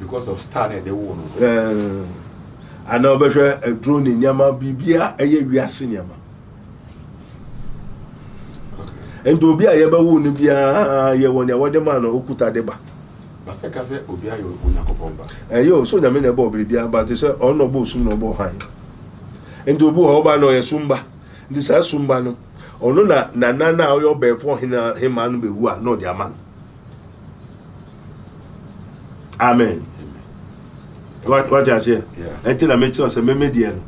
Because of standing the woman. I know better a drone in Yama Bibia, a year we are senior. And to be a yaba wound be a year when you want the man who put a deba. But second say, Obia, you will not go. And you so the men above Bibia, but they say, oh no, boss, no bo high. And to boo over no a sumba. This is sumbano. Or no, na your bear for him and be who are not their man. Amen. What I say? Until I make us a median.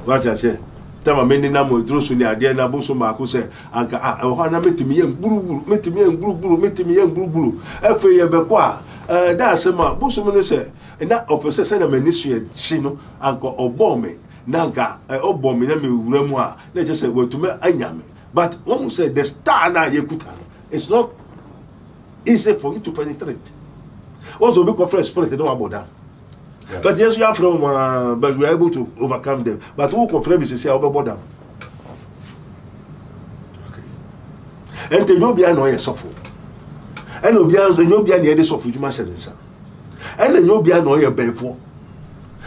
What I say? Tell me, Namo Drusu, the idea, Nabuso Marco say, Anka, Ohana met me and Buru, met me and Buru, met me and Buru, F.A. Bequa. That's a man, Busumene say, and that opposition of ministry, Sino, Uncle Obome, Nanka, Obome, Remois, let's just say, well, to me, Anyame. But one will say, the star now, Yakutan, it's not easy for you to penetrate. Also, because fresh spirit, they don't about that. Yeah. But yes, we are from, but we are able to overcome them. But who confirm is say over border. Okay. And the Nobia no suffer. And Nobia near the suffer you must say. And the Nobia no ye before.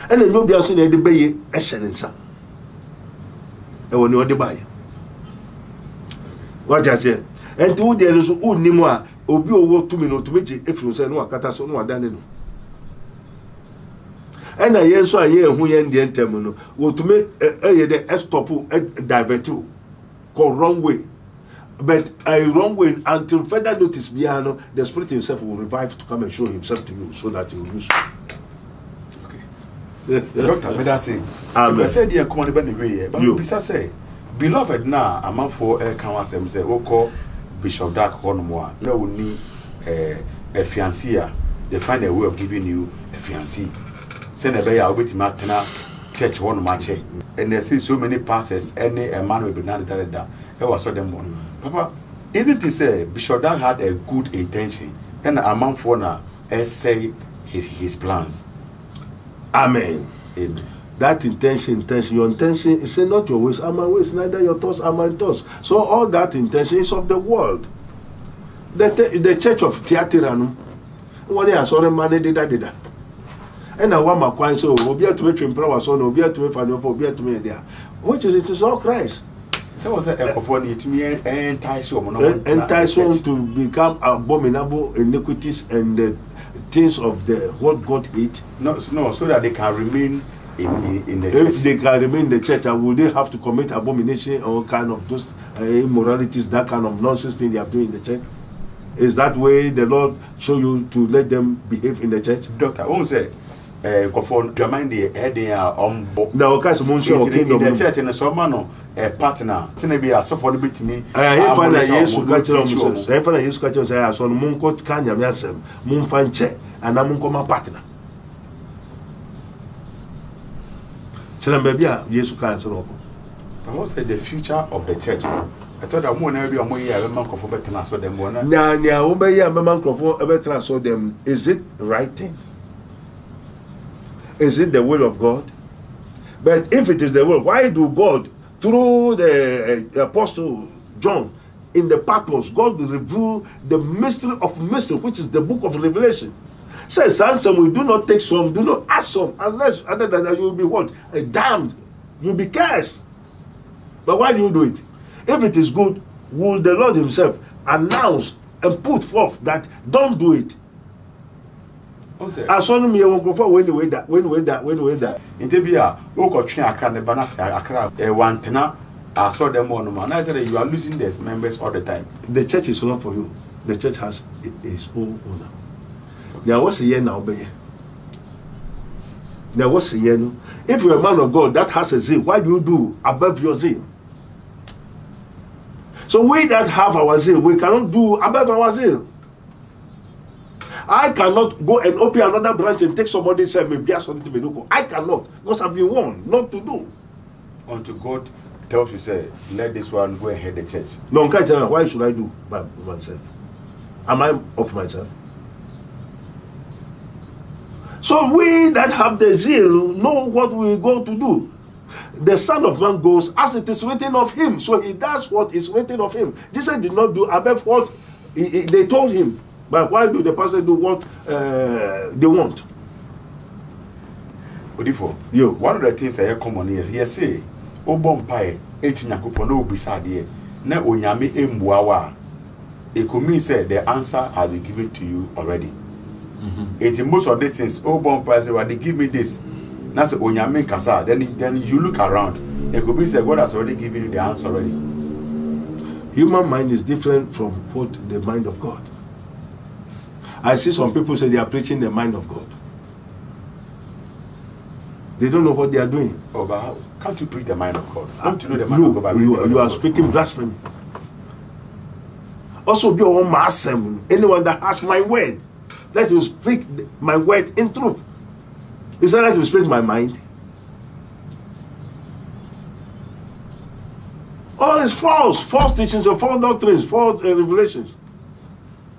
And the Nobia seen the bay excellence. And when you are the buy. What I say? And to there is who Nimoa, Obi over 2 minutes to make it if you say no, Cataso, no, done. And I hear so I hear who end the terminal will to make a stop divert to go wrong way. But a wrong way until further notice Biano, the Spirit himself will revive to come and show himself to you so that he will use you. Okay. Doctor, may I say, I said, dear, come on, but you say, beloved, now a month for a council, say, call Bishop Dark Hornmoa, no need a fiancé. They find a way of giving you a fiancé. Send a bear with Martina church one match. And they see so many pastors, any a man will be not that. I was so them one. Papa, isn't it say Bishop Dan had a good intention and a man for now say his plans? Amen. Amen. That intention, your intention is not your ways, are my ways, neither your thoughts are my thoughts. So all that intention is of the world. The church of Theatiranum, one year saw them man did that. And I want my coin so be to make him power so no be to make fan be to me there. Which is it is all Christ. So was that for need to me entice one to become abominable iniquities and the things of the what God hates. No, so that they can remain in the church. If they can remain in the church, will they have to commit abomination or kind of those immoralities, that kind of nonsense thing they are doing in the church? Is that way the Lord show you to let them behave in the church? Doctor, won't say Kofon, do you mind the heading now, okay, so Monsieur Kingdom in the church and so man, a partner, Senabi, a so for bit me. I find a yes to catch on, I find a yes to catch on, I saw Munko Kanya Yasem, Munfan Che, and Amunkoma partner. Senabia, yes, to cancel. I will say the future of the church. I thought that one area more year, a man for better transfer them one. Now, obey a man for a better transfer them. Is it right thing? Is it the will of God? But if it is the will, why do God, through the Apostle John, in the Patmos, God reveal the mystery of mystery, which is the book of Revelation? Says, some we do not take some, do not ask some, unless other than that you will be what? Damned. You will be cursed. But why do you do it? If it is good, will the Lord himself announce and put forth that don't do it? I saw me a one for when you wait that. In Tibia, Oko Train Accra, the Banas Accra, one tenor, I saw them on man. I said you are losing these members all the time. The church is not for you. The church has its own owner. There was a year now, baby. There was a year now. If you're a man of God that has a zeal, why do you do above your zeal? So we that have our zeal, we cannot do above our zeal. I cannot go and open another branch and take somebody and say, maybe something to me. I cannot, because I've been warned not to do. Until God tells you, say, let this one go ahead the church. No, why should I do by myself? Am I of myself? So we that have the zeal know what we go to do. The Son of Man goes as it is written of him. So he does what is written of him. Jesus did not do above what they told him. But why do the pastor do what they want? Odifo, you. One of the things I hear common is yes, say, Obon Pai, 18 Yakupo, no beside ye, ne Onyame Mbuawa. It could mean say the answer has been given to you already. It's in most of these things, Obon Pai say, well, they give me this. That's Onyame Kasa. Then you look around. It could be say God has already given you the answer already. Human mind is different from what the mind of God. I see some people say they are preaching the mind of God. They don't know what they are doing. Oh, but how can't you preach the mind of God? How to know the mind of God? You are speaking blasphemy. Also, be your own master. Anyone that has my word, let him speak my word in truth. Is that let him speak my mind? All is false teachings and false doctrines, false revelations.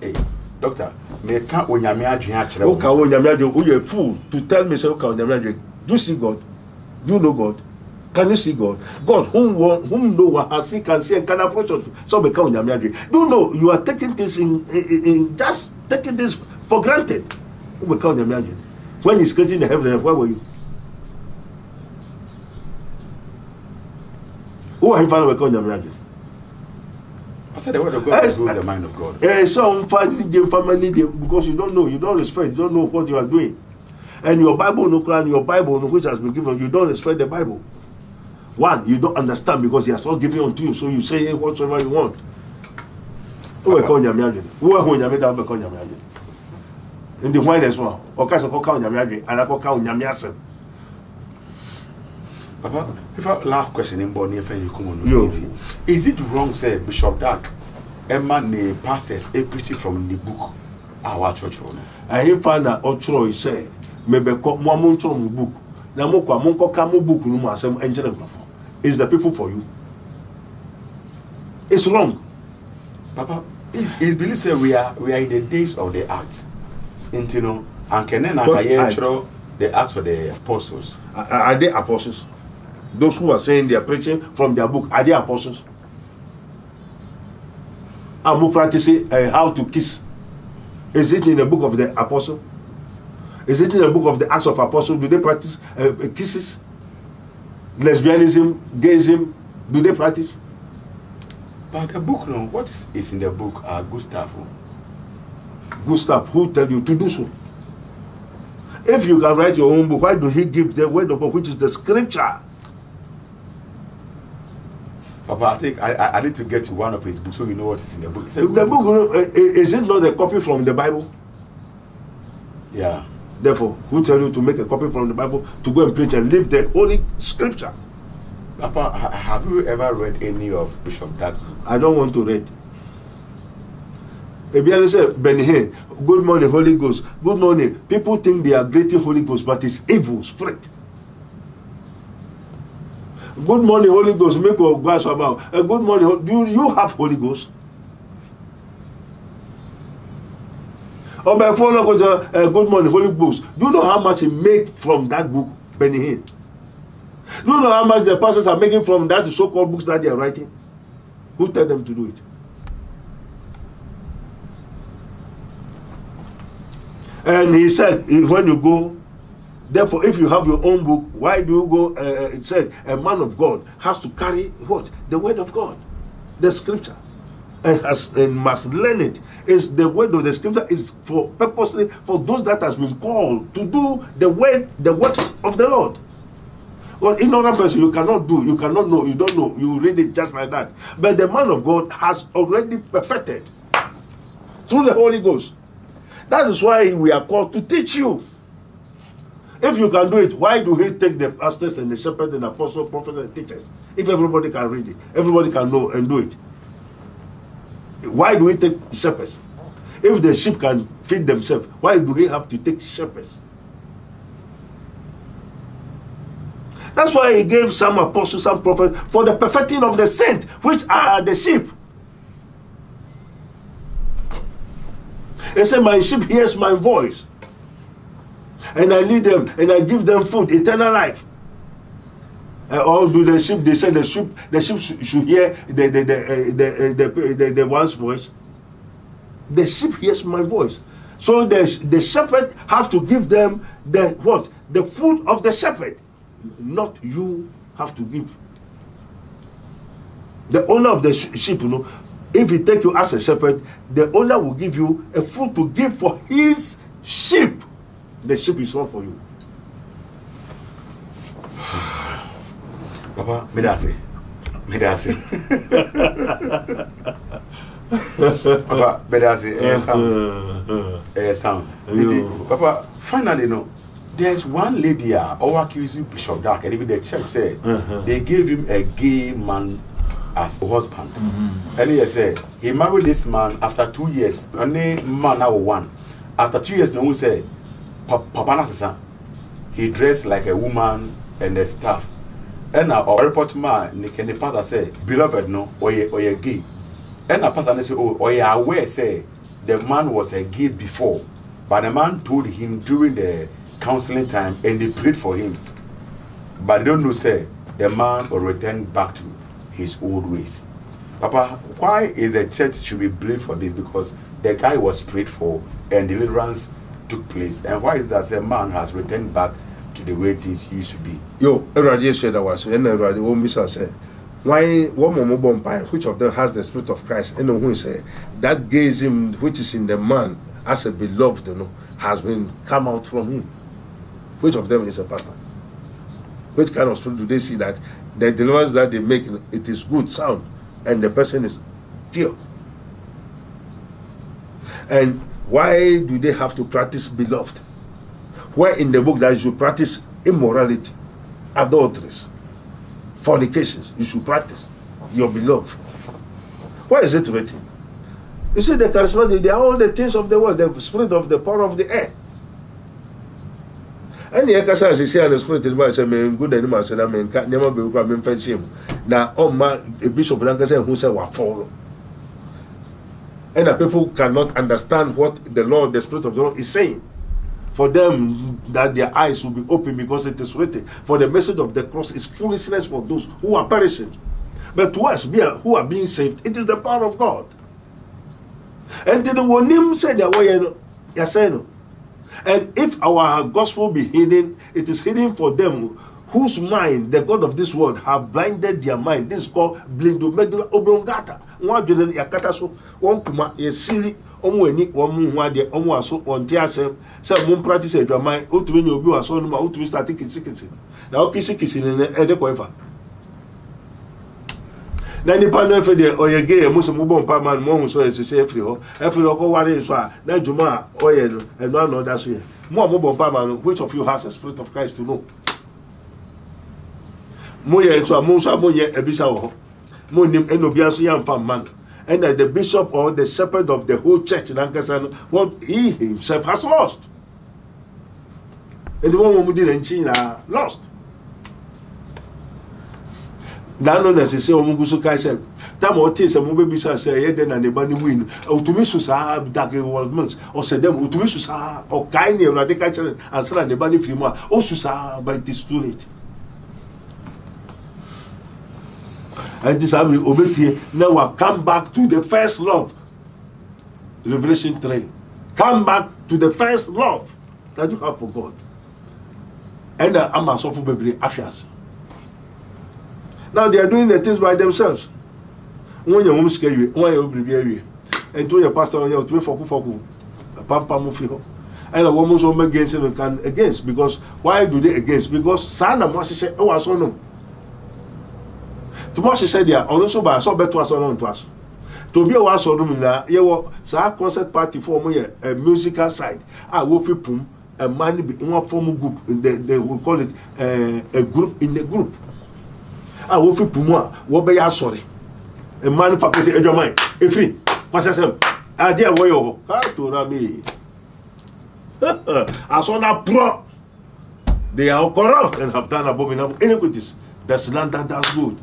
Hey. Doctor, me can't when you are actually. Okay, when you're a fool to tell me, say, okay, do you see God? Do you know God? Can you see God? God, whom no one has seen, can see, and can approach us. So become do you know you are taking this in just taking this for granted? Who become when he's creating the heaven and earth, where were you? Who are you found become I said the word of God is the mind of God. So family because you don't know, you don't respect, you don't know what you are doing. And your Bible no Quran, your Bible which has been given, you don't respect the Bible. One, you don't understand because he has not given unto you, so you say whatsoever you want. Who are in the wine as well. Or cast a cocoa and I cocoa Yamiasen. Papa, if our last question in Bonnie, if you come on, is it wrong, say Bishop Dark, Emma, the pastors, a preaching from the book, our church? I hear Pana or Troy say, maybe one book. Namoko, Monko Kamo book, no more, some engineering platform. Is the people for you? It's wrong. Papa, it's believed say we are in the days of the acts. You know, and can then the acts of the apostles. Are they apostles? Those who are saying they are preaching from their book, are they apostles? Are we practicing how to kiss? Is it in the book of the apostle? Is it in the book of the Acts of Apostles? Do they practice kisses? Lesbianism, gayism, do they practice? But the book, no, what is in the book are good stuff. Good stuff, who tell you to do so? If you can write your own book, why do he give the word of God, which is the scripture? Papa, I think I need to get to one of his books so you know what is in the book. The book, is it not a copy from the Bible? Yeah. Therefore, who tell you to make a copy from the Bible to go and preach and live the holy scripture? Papa, have you ever read any of Bishop Dark's book? I don't want to read. If say, Benny, good morning, Holy Ghost. Good morning. People think they are greeting Holy Ghost, but it's evil spirit. Good morning, Holy Ghost. Make a glass about. Good morning. Do you have Holy Ghost? Or by phone, good morning, Holy Ghost. Do you know how much he made from that book, Benny Hinn? Do you know how much the pastors are making from that so-called books that they are writing? Who tell them to do it? And he said, when you go, therefore, if you have your own book, why do you go? It said, a man of God has to carry what? The word of God, the scripture. And must learn it. Is the word of the scripture is for purposely for those that has been called to do the works of the Lord. Well, ignorant person you cannot do, you cannot know, you don't know, you read it just like that. But the man of God has already perfected through the Holy Ghost. That is why we are called to teach you. If you can do it, why do he take the pastors and the shepherds and the apostles, prophets and teachers? If everybody can read it, everybody can know and do it. Why do we take shepherds? If the sheep can feed themselves, why do we have to take shepherds? That's why he gave some apostles, some prophets, for the perfecting of the saints, which are the sheep. He said, my sheep hears my voice, and I lead them, and I give them food, eternal life. Or do the sheep? They say the sheep should hear the one's voice. The sheep hears my voice. So the shepherd has to give them the what? The food of the shepherd. Not you have to give. The owner of the sheep, you know, if he take you as a shepherd, the owner will give you a food to give for his sheep. The sheep is not for you. Papa, medasi. Papa, medasi. Sound. Papa, finally, no. There's one lady who accused Bishop Dark, and even the church said they gave him a gay man as a husband. And he said he married this man after 2 years. Only man now one. After 2 years, no one said, Papa Nasa, he dressed like a woman and the staff. And now a report man, the pastor said, beloved, no, or ye gay. And the pastor said, oh, or ye aware, say, the man was a gay before, but the man told him during the counseling time, and they prayed for him. But they don't know, say, the man will return back to his old ways. Papa, why is the church should be blamed for this? Because the guy was prayed for and deliverance took place. And why is that a man has returned back to the way things used to be? Yo, everybody said that was, and everybody won't be say, why one more vampire, which of them has the Spirit of Christ? And who say that gayism which is in the man as a beloved, has been come out from him. Which of them is a pastor? Which kind of spirit do they see that the deliverance that they make, it is good, sound, and the person is pure? And why do they have to practice beloved? Where in the book that you should practice immorality, adulteries, fornications, you should practice your beloved? Why is it written? You see, the charismatic, they are all the things of the world, the spirit of the power of the air. And the exercise is here, the spirit in the say, "Man, good animal, said, I mean, can't never be required to him." Now, a bishop Lanka said, "Who said what follow?" And the people cannot understand what the Lord, the Spirit of the Lord, is saying. For them, that their eyes will be open because it is written. For the message of the cross is foolishness for those who are perishing. But to us, who are being saved, it is the power of God. And the one him said, and if our gospel be hidden, it is hidden for them whose mind the God of this world have blinded their mind. This is called blindo medulla oblongata. One didn't yakata so one kuma ye silly omweni one de omwaso on tiasem say mun practice your mind o to when you be so no o to start kissing. Now kissing in the coifa. Na ni pa no fe de oyege mo se mo bon pa man mo so say every ho ko ware so a na juma oye no and no another so mo bon pa man which of you has the Spirit of Christ to know? Moye so moye ebisa wo mo nim enobia so yam fam man, and the bishop or the shepherd of the whole church nankasa what he himself has lost, and the one we did in China lost. Now no necessary omuguso kai say tam o te say mo be bisa say ye den na ne ba ni win o to me so sa dark involvement or say them o to me so sa o kai ni Urade ka chere answer ne ba ni firi mu a o so sa but it is too late. And this happening, obey. Now I come back to the first love. Revelation 3. Come back to the first love that you have for God. And I'm a soft baby ashes. Now they are doing the things by themselves. When your home scare you, when you be and to your pastor, you have to foku pampa mufio. And a woman's home against and can against because why do they against? Because Sana must say, oh, I saw no. Tomorrow she said, yeah, also by so better was on to us. To be a was room now, you were concert party for me, a musical side. I will feel pum, a man be one formal group in they will call it a group in the group. I will feel puma, what be sorry. A man for say, your mind, a free, what's the idea where you to me? As on a pro, they are corrupt and have done abominable iniquities. That's none that does good.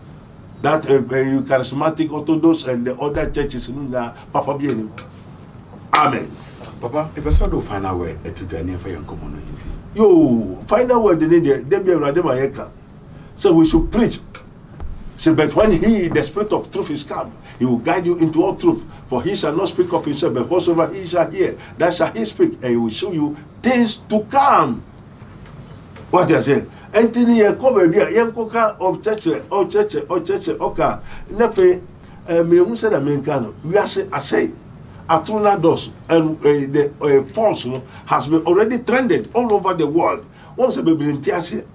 That charismatic Orthodox and the other churches in the Papa Bien. Amen. Papa, if I saw the final word to the for your community. Yo, final word in India, they be Radema. So we should preach. So, but when the Spirit of truth is come, he will guide you into all truth. For he shall not speak of himself, but whatsoever he shall hear, that shall he speak, and he will show you things to come. What you say? Anthony, you come here, young coca of church, okay. Nefe, me who said Americano, we are say, Atuna dos, and the false has been already trended all over the world. Once a baby in Tiasia,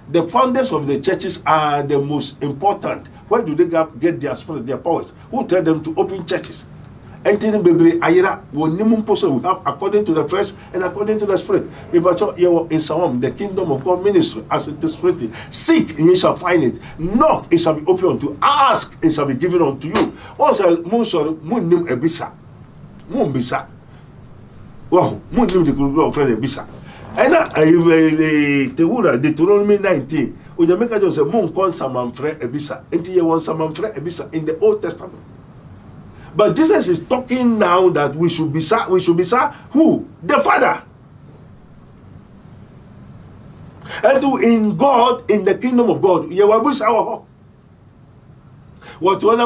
the founders of the churches are the most important. Where do they get their spirit, their powers? Who tell them to open churches? Anthony Baby Ayira will nimum posa we have according to the flesh and according to the spirit. Because you in Psalm, the kingdom of God ministry, as it is written, seek and ye shall find it. Knock, it shall be opened unto you. Ask, it shall be given unto you. Once a moon nim ebisa. Moon bisa. Wow, moon nim the good friend ebisa. And the word Deuteronomy 19. When you make a joke, moon call someone friend ebisa. Until you want someone friend ebisa in the Old Testament. But Jesus is talking now that we should be who? The Father. And to in God, in the kingdom of God, you will be our what one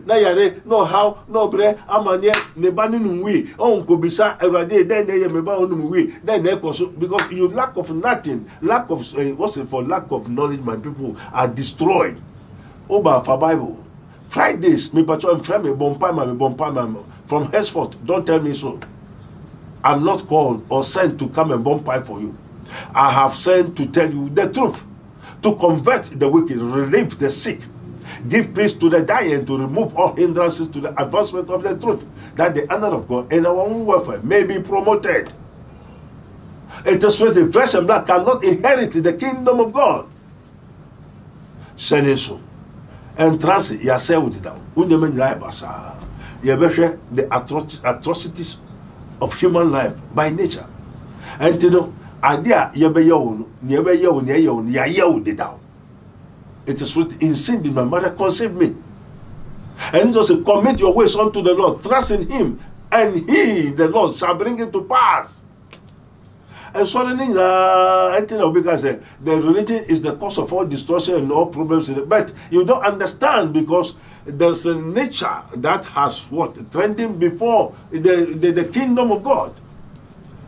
na yare no how no bre amanye ne ba ninu wi on ko bisa erade den ye me ba onu wi den na ekoso, because you lack of nothing, lack of what's it for, lack of knowledge. My people are destroyed over for Bible Fridays. Me pacho am frame me bompa from henceforth don't tell me so. I'm not called or sent to come and bomb pipe for you. I have sent to tell you the truth, to convert the wicked, relieve the sick, give peace to the dying, to remove all hindrances to the advancement of the truth, that the honor of God and our own welfare may be promoted. It is written, flesh and blood cannot inherit the kingdom of God. Seneso. And trans yourself with that. The atrocities of human life by nature. And you know, idea it is written, in sin did my mother conceive me. And just commit your ways unto the Lord, trust in him, and he, the Lord, shall bring it to pass. And so because the religion is the cause of all destruction and all problems in it. But you don't understand, because there's a nature that has what? Trending before the kingdom of God.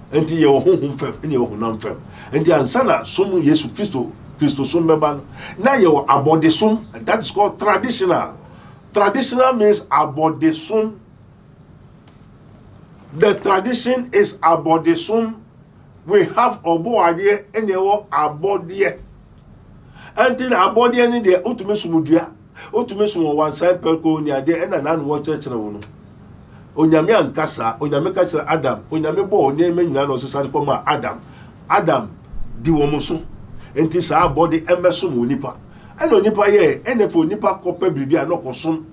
And your home in your home fam. And the ansana sum Yesu Christo sum beban. Now your abodesum, that is called traditional. Traditional means abodesum. The tradition is abodesum. We have oboadie and your abodie. Until abodie and the utumesumudia, utumesum one side perco near there and an unwatered channel. Onyame ankasa, onyame ka kire Adam, onyame bo oneme nyina no sesare koma Adam di womuso enti sa body emeso mo nipa ene onipa ye ene fo nipa kopa bibia no kosom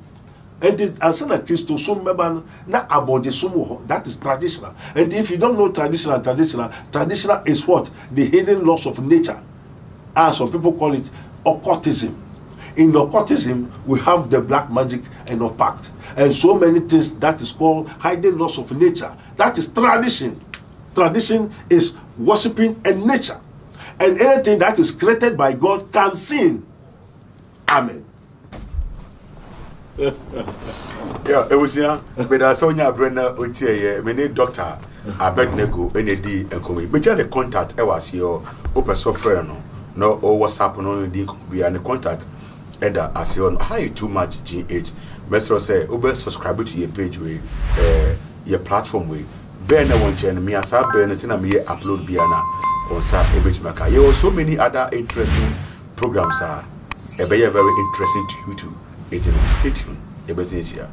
enti ansana Christo som meba na abode som ho. That is traditional. And if you don't know traditional is what? The hidden laws of nature, as some people call it, occultism. In occultism, we have the black magic and of pact, and so many things that is called hidden laws of nature. That is tradition. Tradition is worshiping a nature, and anything that is created by God can sin. Amen. Yeah, it was yeah, but I saw your brother Otie, many doctor Abednego, NAD, and come. But the contact, I was your open software, no, or WhatsApp, no, be and the contact. Eda as you how you too much GH. Mr. say, Uber subscribe to your page way, your platform way. Bear no one chain, me as I bear and me upload Biana on Sap Image Maker. You have so many other interesting programs are very interesting to you too. Stay tuned. Your business here.